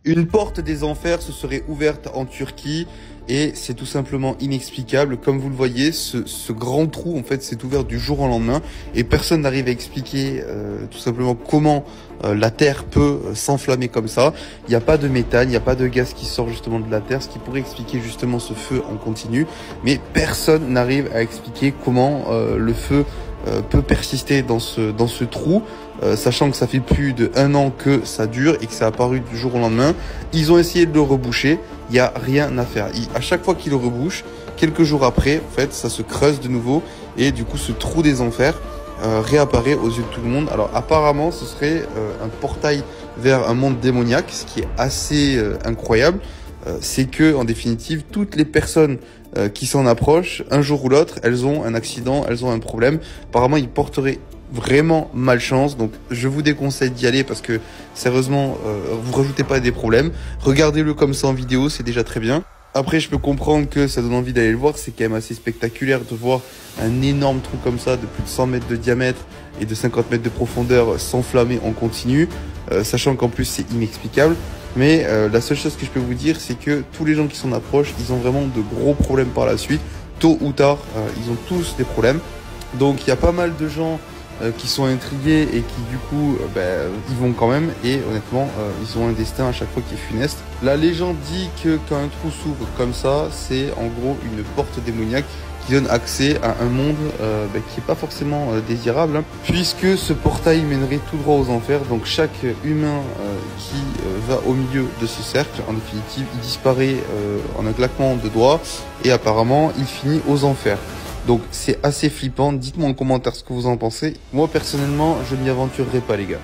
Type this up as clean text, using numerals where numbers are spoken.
Une porte des enfers se serait ouverte en Turquie et c'est tout simplement inexplicable. Comme vous le voyez, ce grand trou en fait s'est ouvert du jour au lendemain et personne n'arrive à expliquer tout simplement comment la Terre peut s'enflammer comme ça. Il n'y a pas de méthane, il n'y a pas de gaz qui sort justement de la Terre, ce qui pourrait expliquer justement ce feu en continu. Mais personne n'arrive à expliquer comment le feu peut persister dans ce trou. Sachant que ça fait plus d'1 an que ça dure et que ça a apparu du jour au lendemain. Ils ont essayé de le reboucher, il n'y a rien à faire. À chaque fois qu'ils le rebouchent, quelques jours après, en fait, ça se creuse de nouveau et du coup, ce trou des enfers réapparaît aux yeux de tout le monde. Alors apparemment, ce serait un portail vers un monde démoniaque, ce qui est assez incroyable. C'est que, en définitive, toutes les personnes qui s'en approchent, un jour ou l'autre, elles ont un accident, elles ont un problème. Apparemment, ils porteraient vraiment malchance, donc je vous déconseille d'y aller parce que sérieusement vous rajoutez pas des problèmes. Regardez-le comme ça en vidéo, c'est déjà très bien. Après je peux comprendre que ça donne envie d'aller le voir, c'est quand même assez spectaculaire de voir un énorme trou comme ça de plus de 100 mètres de diamètre et de 50 mètres de profondeur s'enflammer en continu, sachant qu'en plus c'est inexplicable. Mais la seule chose que je peux vous dire, c'est que tous les gens qui s'en approchent, ils ont vraiment de gros problèmes par la suite. Tôt ou tard, ils ont tous des problèmes. Donc il y a pas mal de gens qui sont intrigués et qui du coup ils vont quand même, et honnêtement ils ont un destin à chaque fois qui est funeste. La légende dit que quand un trou s'ouvre comme ça, c'est en gros une porte démoniaque qui donne accès à un monde qui est pas forcément désirable, hein, puisque ce portail mènerait tout droit aux enfers. Donc chaque humain qui va au milieu de ce cercle, en définitive, il disparaît en un claquement de doigts et apparemment il finit aux enfers. Donc c'est assez flippant, dites-moi en commentaire ce que vous en pensez. Moi personnellement, je n'y aventurerai pas les gars.